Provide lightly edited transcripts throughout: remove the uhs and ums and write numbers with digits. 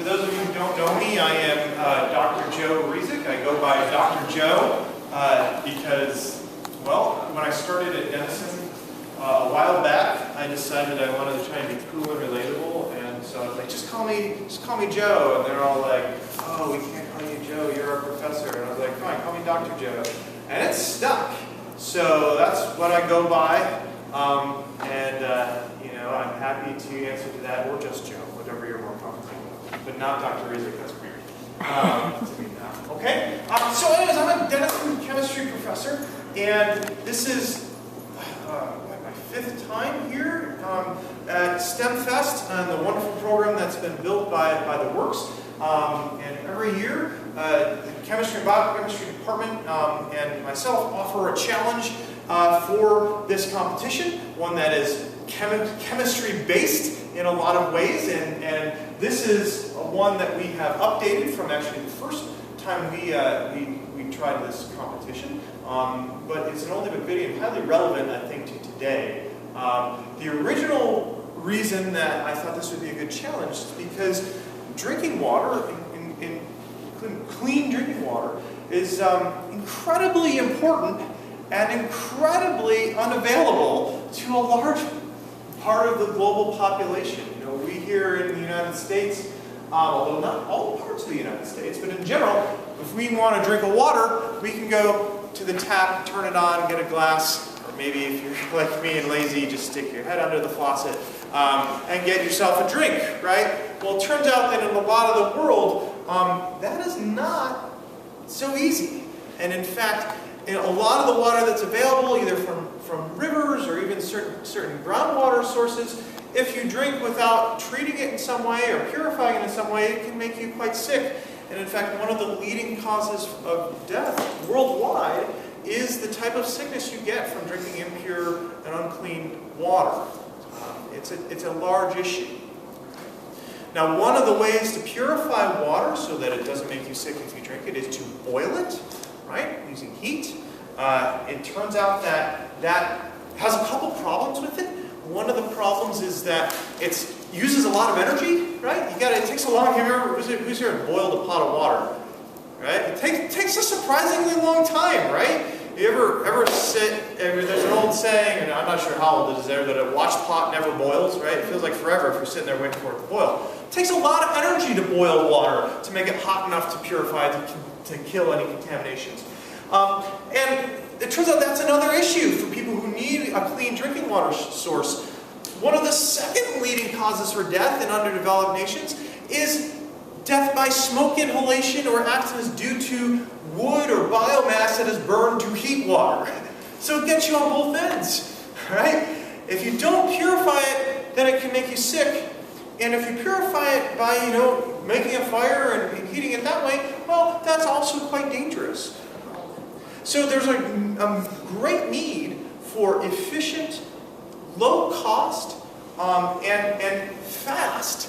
those of you who don't know me, I am Dr. Joe Reczek. I go by Dr. Joe because, well, when I started at Denison a while back, I decided I wanted to try and be cool and relatable, and so I was like, just call me Joe. And they're all like, oh, we can't call you Joe, you're our professor. And I was like, fine, call me Dr. Joe. And it stuck. So that's what I go by, you know, I'm happy to answer to that, or just Joe, whatever you're more comfortable with. But not Dr. Reczek, that's weird to me now. Okay? So anyways, I'm a Denison chemistry professor, and this is my 5th time here at STEMfest, and the wonderful program that's been built by the Works. And every year, the chemistry and biochemistry department and myself offer a challenge for this competition, one that is chemistry-based in a lot of ways, and this is one that we have updated from actually the first time we tried this competition, but it's an older video and highly relevant, I think, to today. The original reason that I thought this would be a good challenge is because drinking water, including clean drinking water, is incredibly important and incredibly unavailable to a large part of the global population. You know, we here in the United States, although not all parts of the United States, but in general, if we want to drink a water, we can go to the tap, turn it on, get a glass, or maybe if you're like me and lazy, just stick your head under the faucet and get yourself a drink, right? Well, it turns out that in a lot of the world, that is not so easy. And in fact, a lot of the water that's available, either from rivers or even certain groundwater sources, if you drink without treating it in some way or purifying it in some way, it can make you quite sick. And in fact, one of the leading causes of death worldwide is the type of sickness you get from drinking impure and unclean water. It's a large issue. Now, one of the ways to purify water so that it doesn't make you sick if you drink it is to boil it, right, using heat. It turns out that has a couple problems with it. One of the problems is that it uses a lot of energy, right? It takes a long time. Who's here boiled a pot of water, right? It takes a surprisingly long time, right? You ever sit, there's an old saying, and I'm not sure how old it is there, that a watched pot never boils, right? It feels like forever if you're sitting there waiting for it to boil. It takes a lot of energy to boil water to make it hot enough to purify, to kill any contaminations. And it turns out that's another issue for people who need a clean drinking water source. One of the second leading causes for death in underdeveloped nations is death by smoke inhalation or accidents due to wood or biomass that is burned to heat water. So it gets you on both ends, right? If you don't purify it, then it can make you sick. And if you purify it by, making a fire and heating it that way, well, that's also quite dangerous. So there's a great need for efficient, low-cost, and fast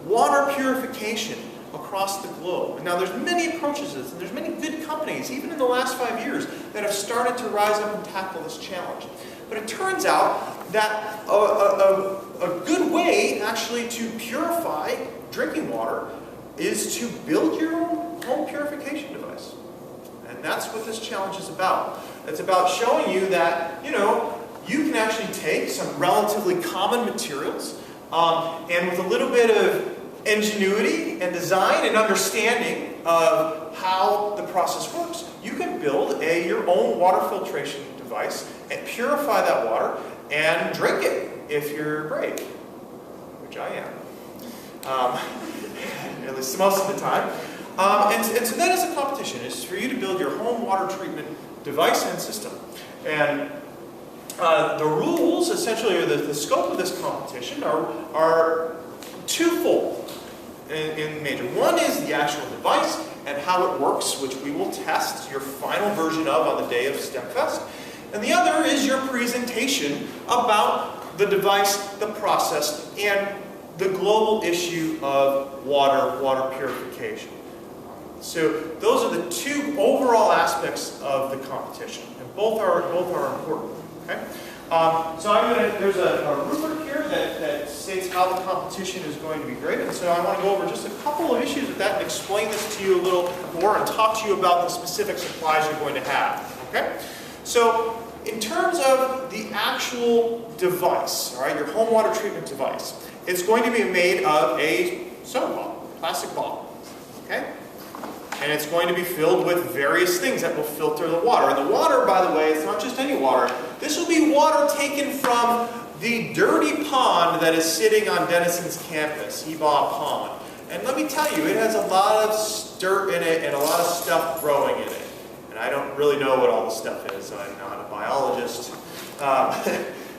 water purification across the globe. Now, there's many approaches to this, and there's many good companies, even in the last 5 years, that have started to rise up and tackle this challenge. But it turns out that a good way, actually, to purify drinking water is to build your own home purification device. And that's what this challenge is about. It's about showing you that, you can actually take some relatively common materials, and with a little bit of ingenuity and design and understanding of how the process works, you can build your own water filtration device and purify that water and drink it if you're brave, which I am, at least most of the time. And so that is a competition. It's for you to build your home water treatment device and system. And the rules, essentially, or the scope of this competition are twofold in major. One is the actual device and how it works, which we will test your final version of on the day of STEMfest. And the other is your presentation about the device, the process, and the global issue of water purification. So those are the two overall aspects of the competition, and both are important. Okay? So there's a rubric here that states how the competition is going to be graded. And so I want to go over just a couple of issues with that and explain this to you a little more and talk to you about the specific supplies you're going to have. Okay? So in terms of the actual device, all right, your home water treatment device, it's going to be made of a soda bottle, plastic bottle. Okay? And it's going to be filled with various things that will filter the water. And the water, by the way, it's not just any water. This will be water taken from the dirty pond that is sitting on Denison's campus, Ebaugh Pond. And let me tell you, it has a lot of dirt in it and a lot of stuff growing in it. And I don't really know what all the stuff is. I'm not a biologist.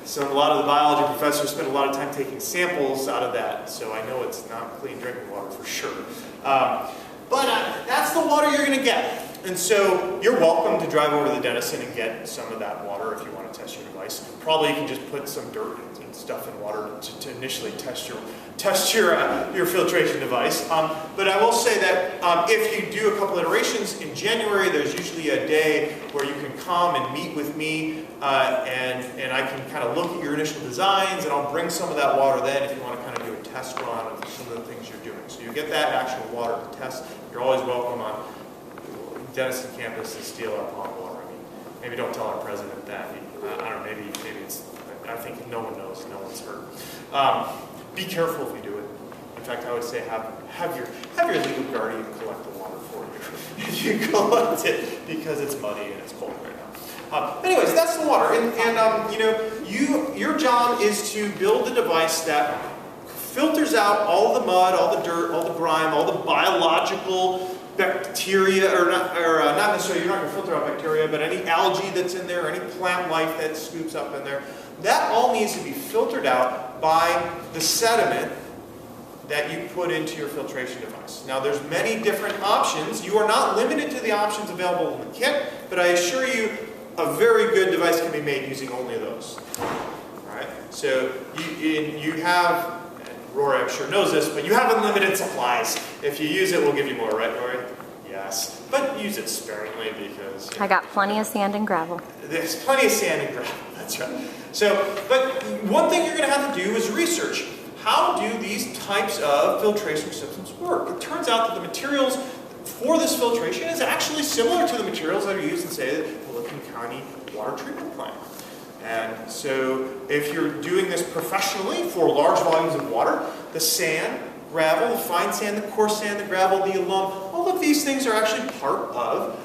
So a lot of the biology professors spend a lot of time taking samples out of that. So I know it's not clean drinking water for sure. But that's the water you're going to get. And so you're welcome to drive over to the Denison and get some of that water if you want to test your device. Probably you can just put some dirt and stuff in water to initially test your filtration device. But I will say that if you do a couple iterations in January, there's usually a day where you can come and meet with me and I can kind of look at your initial designs and I'll bring some of that water then if you want to kind of do a test run of some of the things you're doing. So you get that actual water to test. You're always welcome on Denison campus to steal our pond water. I mean, maybe don't tell our president that. I don't know, maybe it's, I think no one knows, no one's hurt. Be careful if you do it. In fact, I would say have your legal guardian collect the water for you if you collect it because it's muddy and it's cold right now. Anyways, that's the water, and you know, your job is to build a device that filters out all the mud, all the dirt, all the grime, all the biological bacteria, or not necessarily, you're not going to filter out bacteria, but any algae that's in there, any plant life that scoops up in there, that all needs to be filtered out by the sediment that you put into your filtration device. Now there's many different options. You are not limited to the options available in the kit, but I assure you a very good device can be made using only those. All right? So you have, Rory I'm sure knows this, but you have unlimited supplies. If you use it, we'll give you more, right, Rory? Yes. But use it sparingly because... I got plenty of sand and gravel. There's plenty of sand and gravel, that's right. So, but one thing you're going to have to do is research. How do these types of filtration systems work? It turns out that the materials for this filtration is actually similar to the materials that are used in, say, the Licking County water treatment plant. And so if you're doing this professionally for large volumes of water, the sand, gravel, the fine sand, the coarse sand, the gravel, the alum, all of these things are actually part of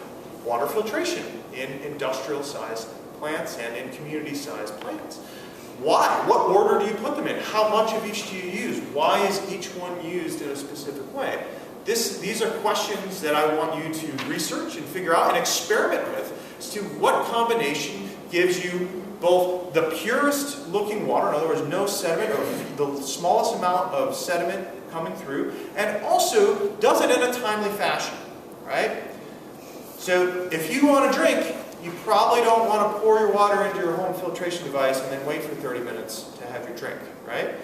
water filtration in industrial-sized plants and in community-sized plants. Why? What order do you put them in? How much of each do you use? Why is each one used in a specific way? These are questions that I want you to research and figure out and experiment with as to what combination gives you both the purest looking water, in other words, no sediment or the smallest amount of sediment coming through, and also does it in a timely fashion, right? So if you want to drink, you probably don't want to pour your water into your home filtration device and then wait for 30 minutes to have your drink, right?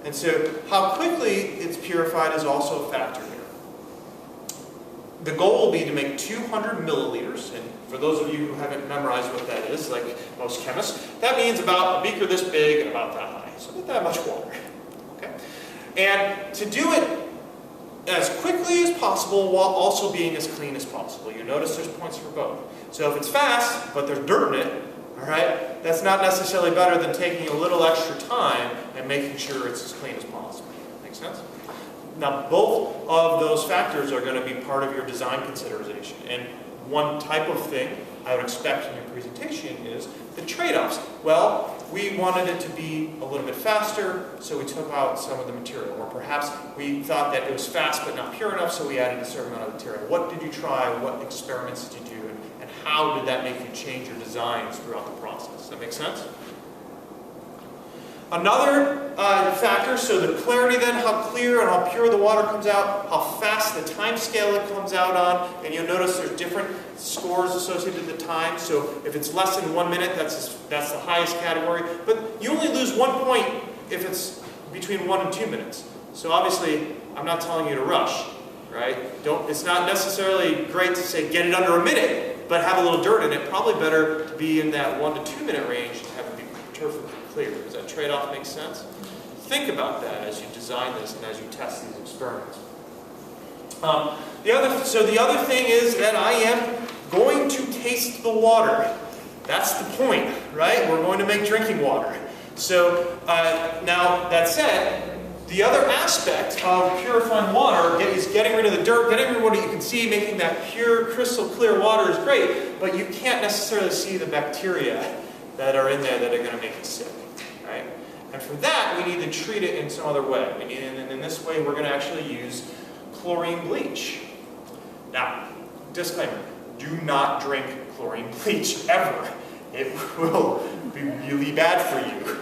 And so how quickly it's purified is also a factor here. The goal will be to make 200 milliliters, and for those of you who haven't memorized what that is, like most chemists, that means about a beaker this big and about that high, so not that much water. Okay? And to do it as quickly as possible while also being as clean as possible. You notice there's points for both. So if it's fast, but there's dirt in it, all right, that's not necessarily better than taking a little extra time and making sure it's as clean as possible. Make sense? Now, both of those factors are going to be part of your design consideration. And one type of thing I would expect in your presentation is the trade-offs. Well, we wanted it to be a little bit faster, so we took out some of the material. Or perhaps we thought that it was fast but not pure enough, so we added a certain amount of material. What did you try? What experiments did you do? And how did that make you change your designs throughout the process? Does that make sense? Another factor, so the clarity then, how clear and how pure the water comes out, how fast the time scale it comes out on, and you'll notice there's different scores associated with the time. So if it's less than 1 minute, that's the highest category. But you only lose 1 point if it's between 1 and 2 minutes. So obviously, I'm not telling you to rush, right? It's not necessarily great to say get it under a minute, but have a little dirt in it. Probably better to be in that 1 to 2 minute range to have it be perfectly clear. Does that trade-off make sense? Think about that as you design this and as you test these experiments. The other thing is that I am going to taste the water. That's the point, right? We're going to make drinking water. So now that said, the other aspect of purifying water is getting rid of the dirt, getting rid of what you can see, making that pure, crystal clear water is great, but you can't necessarily see the bacteria that are in there that are going to make you sick, right? And for that, we need to treat it in some other way. And in this way, we're going to actually use chlorine bleach. Now, disclaimer, do not drink chlorine bleach ever. It will be really bad for you,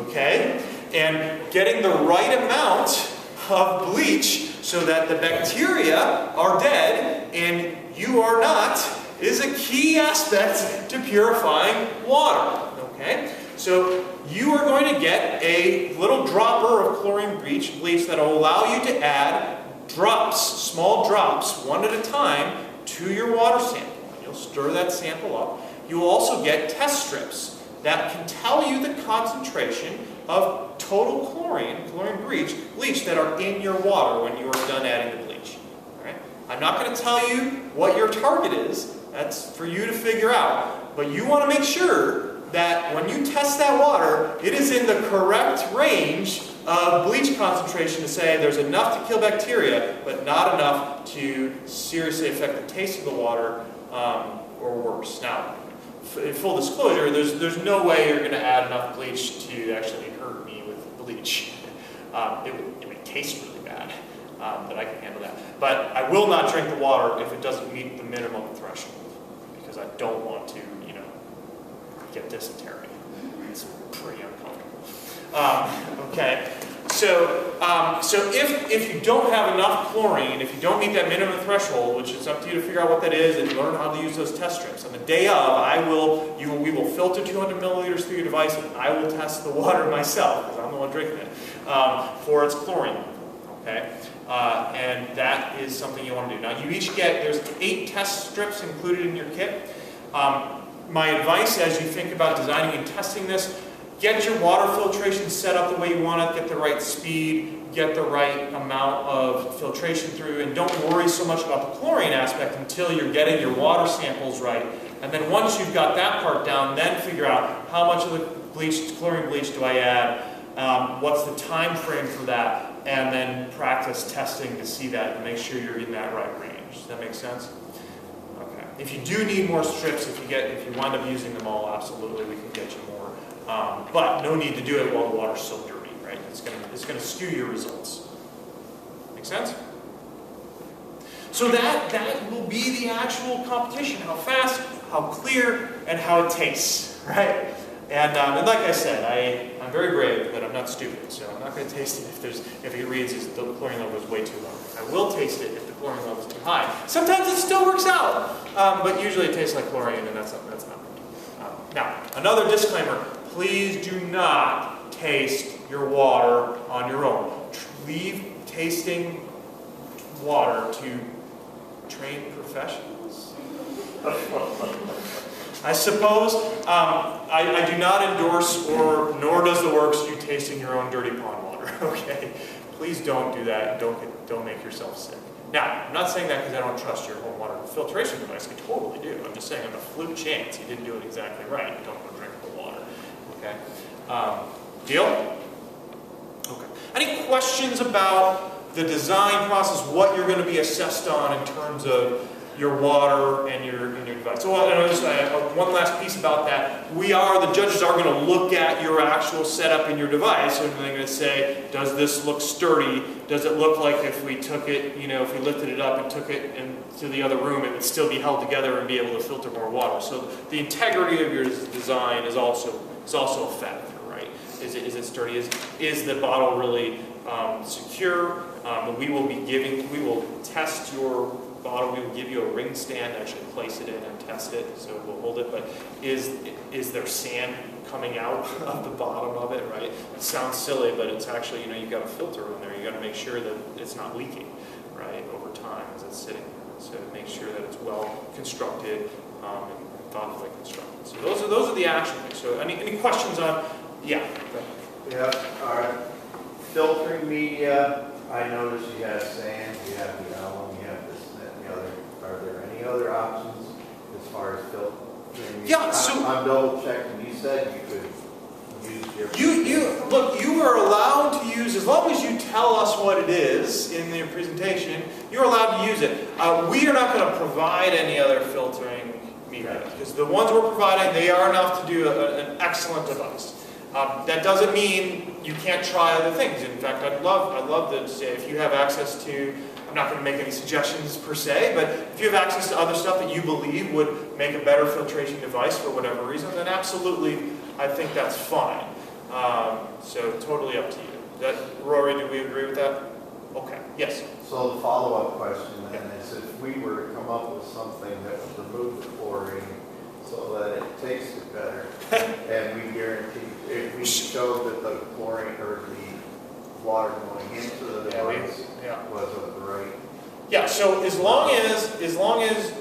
okay? And getting the right amount of bleach so that the bacteria are dead and you are not is a key aspect to purifying water, okay? So you are going to get a little dropper of chlorine bleach that will allow you to add drops, small drops, one at a time, to your water sample. You'll stir that sample up. You will also get test strips that can tell you the concentration of total chlorine bleach that are in your water when you are done adding the bleach. All right? I'm not going to tell you what your target is. That's for you to figure out. But you want to make sure that when you test that water, it is in the correct range of bleach concentration to say there's enough to kill bacteria, but not enough to seriously affect the taste of the water or worse. Now, in full disclosure, there's no way you're going to add enough bleach to actually hurt me with bleach. It would taste really bad, but I can handle that. But I will not drink the water if it doesn't meet the minimum threshold, because I don't want to, get dysentery. It's pretty uncomfortable. Okay, so if you don't have enough chlorine, if you don't meet that minimum threshold, which is up to you to figure out what that is and learn how to use those test strips. On the day of, we will filter 200 milliliters through your device, and I will test the water myself, because I'm the one drinking it, for its chlorine. Okay, and that is something you want to do. Now you each there's 8 test strips included in your kit. My advice as you think about designing and testing this, get your water filtration set up the way you want it, get the right speed, get the right amount of filtration through, and don't worry so much about the chlorine aspect until you're getting your water samples right. And then once you've got that part down, then figure out how much of the chlorine bleach do I add, what's the time frame for that, and then practice testing to see that and make sure you're in that right range. Does that make sense? If you do need more strips, if you wind up using them all, absolutely, we can get you more. But no need to do it while the water's so dirty, right? It's going to skew your results. Make sense? So that will be the actual competition: how fast, how clear, and how it tastes, right? And like I said, I'm very brave, but I'm not stupid, so I'm not going to taste it if it reads as the chlorine level is way too low. I will taste it if the chlorine level is too high. Sometimes it still works out, but usually it tastes like chlorine, and that's not good. Now, another disclaimer: please do not taste your water on your own. Leave tasting water to trained professionals. I suppose I do not endorse, nor does the works, you tasting your own dirty pond water. Okay, please don't do that. Don't make yourself sick. Now, I'm not saying that because I don't trust your home water filtration device. I totally do. I'm just saying on a fluke chance you didn't do it exactly right. You don't want to drink the water. Okay, deal? Okay. Any questions about the design process? What you're going to be assessed on in terms of your water and your device. So one last piece about that. The judges are going to look at your actual setup in your device, and they're going to say, does this look sturdy? Does it look like if we took it, if we lifted it up and took it into the other room, it would still be held together and be able to filter more water? So the integrity of your design is also a factor, right? Is it sturdy? Is the bottle really secure? We will test your bottle. We will give you a ring stand, actually place it in and test it, so we'll hold it. But is there sand coming out of the bottom of it, right? It sounds silly, but it's actually, you've got a filter in there. You've got to make sure that it's not leaking, right, over time as it's sitting there. So make sure that it's well constructed and thoughtfully constructed. So those are the action things. So any questions on Yeah. Yeah, filtering media, I noticed you have sand, you have the alum, you have this, that, and the other. Are there any other options as far as filtering? Yeah, so I'm double checking, you said you could use different. Look, you are allowed to use, as long as you tell us what it is in your presentation, you're allowed to use it. We are not going to provide any other filtering media, because the ones we're providing, they are enough to do an excellent device. That doesn't mean you can't try other things. In fact, I'd love to say, if you have access to, I'm not going to make any suggestions per se, but if you have access to other stuff that you believe would make a better filtration device for whatever reason, then absolutely, I think that's fine. So totally up to you. Rory, do we agree with that? Okay, yes. So the follow-up question then is, if we were to come up with something that would remove the chlorine so that it tasted better, and we guarantee, if we showed that the chlorine or the water going into the device was of the right. Yeah, so as long as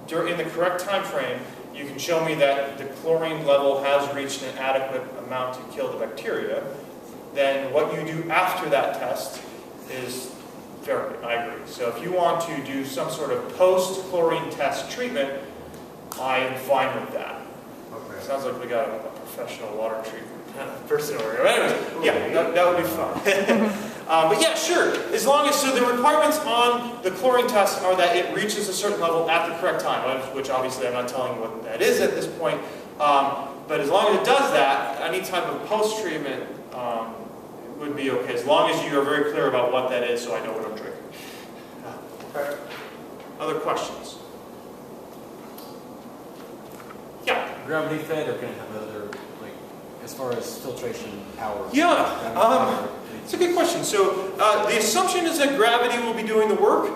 during the correct time frame, you can show me that the chlorine level has reached an adequate amount to kill the bacteria, then what you do after that test is fair. I agree. So if you want to do some sort of post-chlorine test treatment, I am fine with that. Okay. Sounds like we got a professional water treatment person over here. Anyways, yeah, that would be fun. But yeah, sure. As long as, so the requirements on the chlorine test are that it reaches a certain level at the correct time, which obviously I'm not telling you what that is at this point. But as long as it does that, any type of post-treatment would be okay, as long as you are very clear about what that is so I know what I'm drinking. Okay. Other questions? Yeah. Gravity fed, or can it have other, like, as far as filtration power? Yeah, it's a good question. So the assumption is that gravity will be doing the work.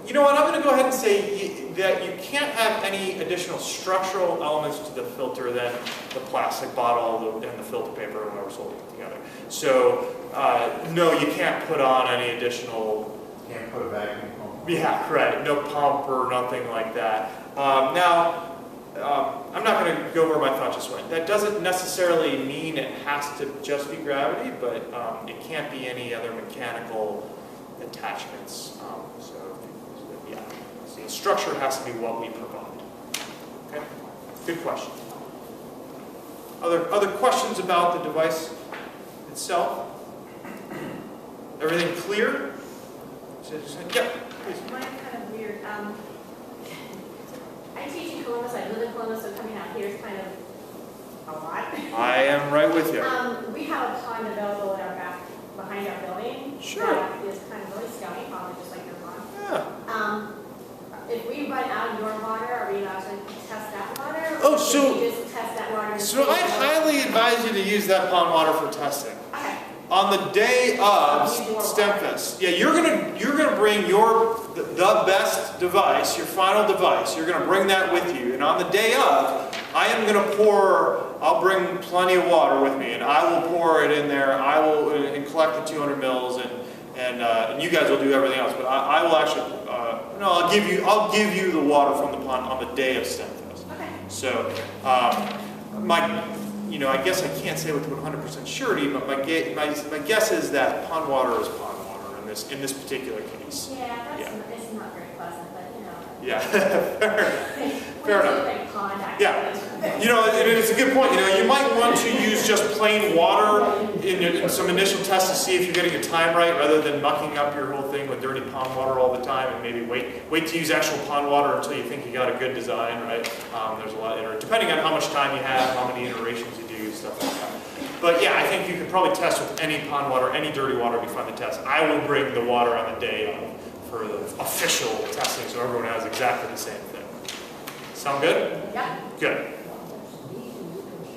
You know what, I'm going to go ahead and say that you can't have any additional structural elements to the filter than the plastic bottle and the filter paper and whatever's holding it together. So no, you can't put on any additional... Can't put a vacuum pump. Yeah, correct. No pump or nothing like that. Now, I'm not going to go where my thought just went. That doesn't necessarily mean it has to just be gravity, but it can't be any other mechanical attachments. So, yeah. So the structure has to be what we provide. Okay? Good question. Other questions about the device itself? Everything clear? Yeah, please. Mine's kind of weird. I teach in Columbus. I live in Columbus, so coming out here is kind of a lot. I am right with you. We have a pond available in our back behind our building. Sure. That is kind of really scummy, probably just like your pond. Yeah. If we run out of your water, are we allowed to test that water? Oh, or so- should we just test that water? So I highly advise you to use that pond water for testing. Okay. On the day of STEMfest, yeah, you're gonna bring the best device, your final device. You're gonna bring that with you, and on the day of, I'll bring plenty of water with me, and I will pour it in there. I will and collect the 200 mils, and you guys will do everything else. But I will actually, I'll give you the water from the pond on the day of STEMfest. Okay. So, I guess I can't say with 100% surety, but my guess is that pond water is pond water in this particular case. Yeah, it's not very pleasant, but Yeah, fair enough. Like pond, Yeah, it's a good point. You might want to use just plain water in some initial tests to see if you're getting your time right, rather than mucking up your whole thing with dirty pond water all the time, and maybe wait to use actual pond water until you think you got a good design, right? There's a lot depending on how much time you have, how many iterations you do, stuff like that. But yeah, I think you could probably test with any pond water, any dirty water if you find the test. I will bring the water on the day for the official testing, so everyone has exactly the same thing. Sound good? Yeah. Good.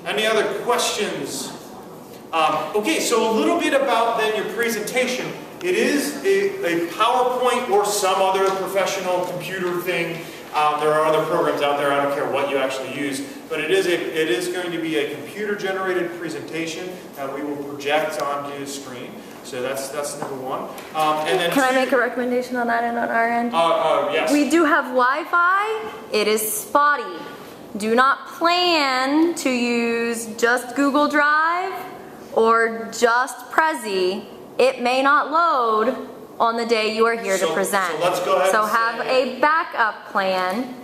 Any other questions? Okay, so a little bit about then your presentation. It is a PowerPoint or some other professional computer thing. There are other programs out there. I don't care what you actually use, but it is going to be a computer-generated presentation that we will project onto the screen. So that's number one. And then Can I make a recommendation on that end on our end? Yes. We do have Wi-Fi. It is spotty. do not plan to use just Google Drive or just Prezi, it may not load on the day you are here to present. So let's go ahead So and have say- a backup plan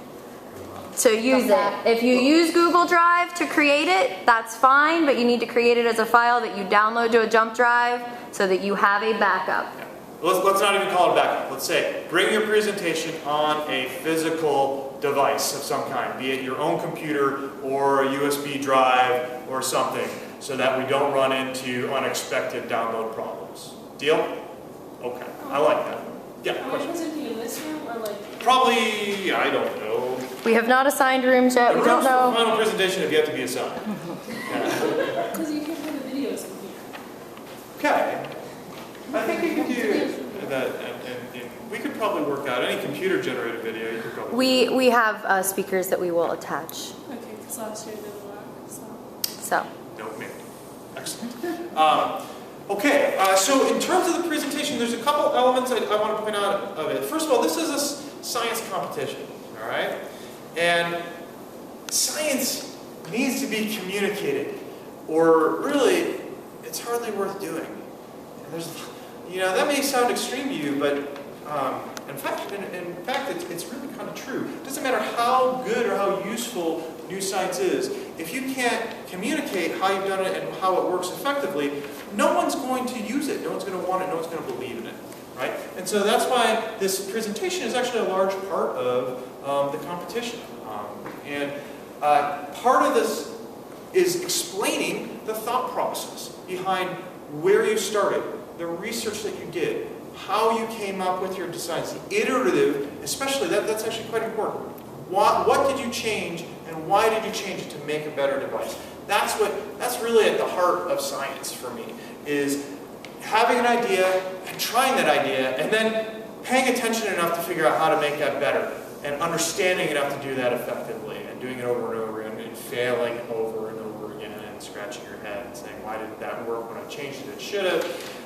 to use it. If you use Google Drive to create it, that's fine, but you need to create it as a file that you download to a jump drive so that you have a backup. Let's not even call it backup. Let's say bring your presentation on a physical device of some kind, be it your own computer or a USB drive or something, so that we don't run into unexpected download problems. Deal? Okay, I like that. Yeah, Am I question? presenting in this room or like? Probably, I don't know. We have not assigned rooms yet, The we don't rooms for know. final presentation have yet to be assigned. Yeah. Because you can play the videos in here. Okay. I think you can do that, and we could probably work out any computer-generated video. You could probably. We have speakers that we will attach, Okay, because last year I did a lot, so. so. Don't make. Excellent. Okay, so in terms of the presentation, there's a couple elements I want to point out of it. First of all, this is a science competition, all right? And science needs to be communicated, or really, it's hardly worth doing. And there's, that may sound extreme to you, but in fact, it's really kind of true. It doesn't matter how good or how useful new science is. If you can't communicate how you've done it and how it works effectively, no one's going to use it. No one's going to want it. No one's going to believe in it, right? And so that's why this presentation is actually a large part of the competition. Part of this is explaining the thought process behind where you started, the research that you did, how you came up with your designs, the iterative, especially, that's actually quite important. What did you change, and why did you change it to make a better device? That's really at the heart of science for me, is having an idea and trying that idea, and then paying attention enough to figure out how to make that better, and understanding enough to do that effectively, and doing it over and over again, and failing over and over again, and scratching your head and saying, why didn't that work when I changed it? It should have.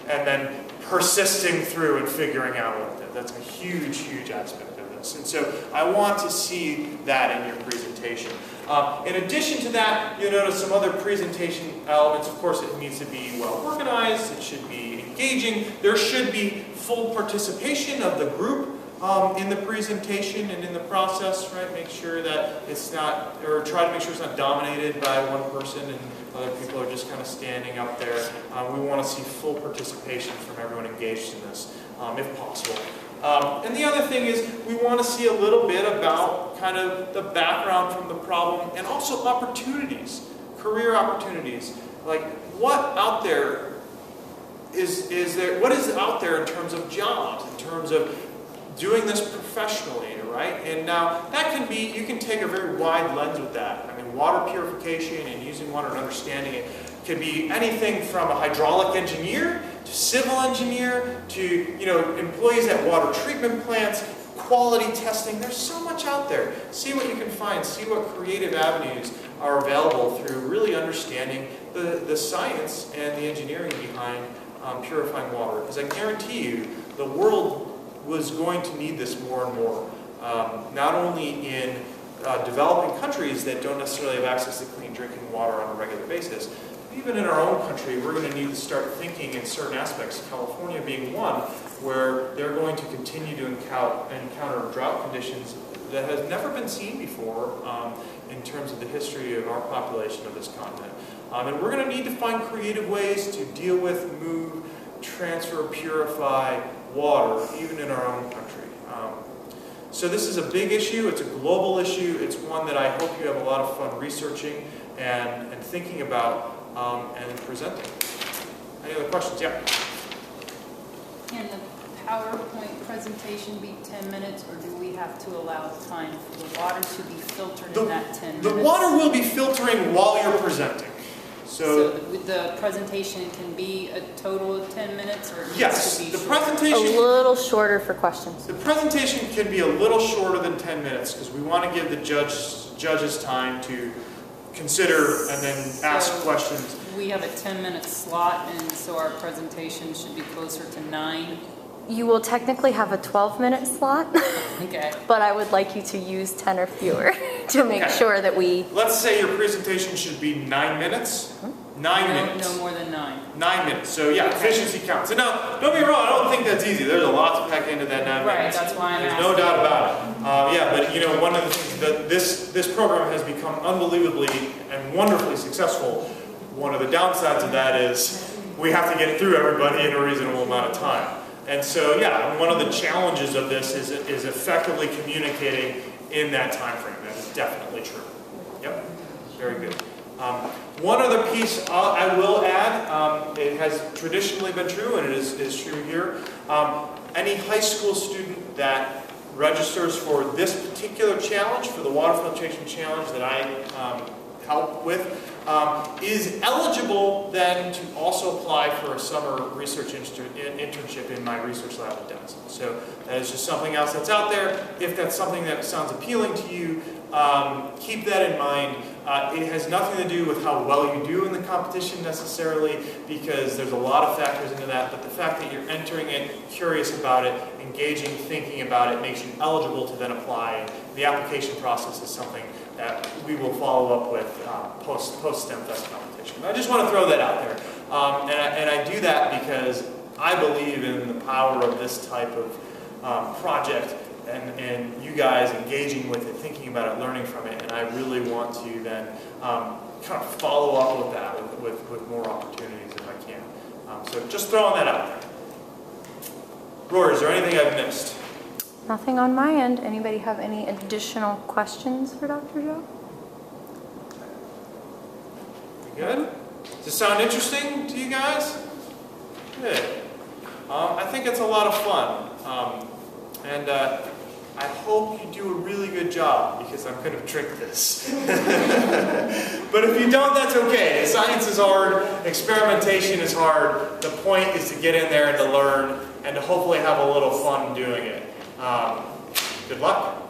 And then persisting through and figuring out what it did. That's a huge, huge aspect of this. And so I want to see that in your presentation. In addition to that, you'll notice some other presentation elements. Of course, it needs to be well organized. It should be engaging. There should be full participation of the group in the presentation and in the process, right? Make sure that it's not, or try to make sure it's not dominated by one person and other people are just kind of standing up there. We want to see full participation from everyone engaged in this, if possible. And the other thing is, we want to see a little bit about kind of the background from the problem and also opportunities, career opportunities. Like, what out there is there? What is out there in terms of jobs, in terms of doing this professionally, right? And now that can be, you can take a very wide lens with that. I mean, water purification and using water and understanding it could be anything from a hydraulic engineer to civil engineer to, employees at water treatment plants, quality testing. There's so much out there. See what you can find. See what creative avenues are available through really understanding the science and the engineering behind purifying water. Because I guarantee you, the world was going to need this more and more. Not only in developing countries that don't necessarily have access to clean drinking water on a regular basis, even in our own country, we're going to need to start thinking in certain aspects, California being one, where they're going to continue to encounter drought conditions that has never been seen before in terms of the history of our population of this continent. And we're going to need to find creative ways to deal with, move, transfer, purify water, even in our own country. So this is a big issue. It's a global issue. It's one that I hope you have a lot of fun researching and thinking about and presenting. Any other questions? Yeah. Can the PowerPoint presentation be 10 minutes, or do we have to allow time for the water to be filtered in that 10 minutes? The water will be filtering while you're presenting. So the presentation can be a total of 10 minutes, or it needs yes, to be the shorter? presentation. A little shorter for questions. The presentation can be a little shorter than 10 minutes because we want to give the judges time to consider and then ask questions. We have a 10-minute slot, and so our presentation should be closer to 9. You will technically have a 12-minute slot, Okay. but I would like you to use 10 or fewer. to make Okay. sure that we, Let's say your presentation should be 9 minutes. 9 minutes. No more than 9. 9 minutes. So yeah, efficiency counts. And now, don't be wrong, I don't think that's easy. There's a lot to pack into that 9 Right, minutes. that's why I'm There's no asking. doubt about it. Yeah, but you know, one of the things that this program has become unbelievably and wonderfully successful. One of the downsides of that is we have to get through everybody in a reasonable amount of time. And so yeah, one of the challenges of this is effectively communicating in that time frame. That is definitely true. Yep, very good. One other piece I will add, it has traditionally been true, and it is true here. Any high school student that registers for this particular challenge, for the water filtration challenge that I help with, is eligible then to also apply for a summer research internship in my research lab at Denison. So that is just something else that's out there. If that's something that sounds appealing to you, keep that in mind. It has nothing to do with how well you do in the competition necessarily, because there's a lot of factors into that, but the fact that you're entering it, curious about it, engaging, thinking about it, makes you eligible to then apply. The application process is something that we will follow up with post STEMfest competition. But I just want to throw that out there. And I do that because I believe in the power of this type of project, and you guys engaging with it, thinking about it, learning from it, and I really want to then kind of follow up with that with more opportunities if I can. So just throwing that out there. Rory, is there anything I've missed? nothing on my end. Anybody have any additional questions for Dr. Joe? You good? Does this sound interesting to you guys? Good. I think it's a lot of fun. And I hope you do a really good job, because I'm going to trick this. But if you don't, that's okay. Science is hard. Experimentation is hard. The point is to get in there and to learn and to hopefully have a little fun doing it. Good luck.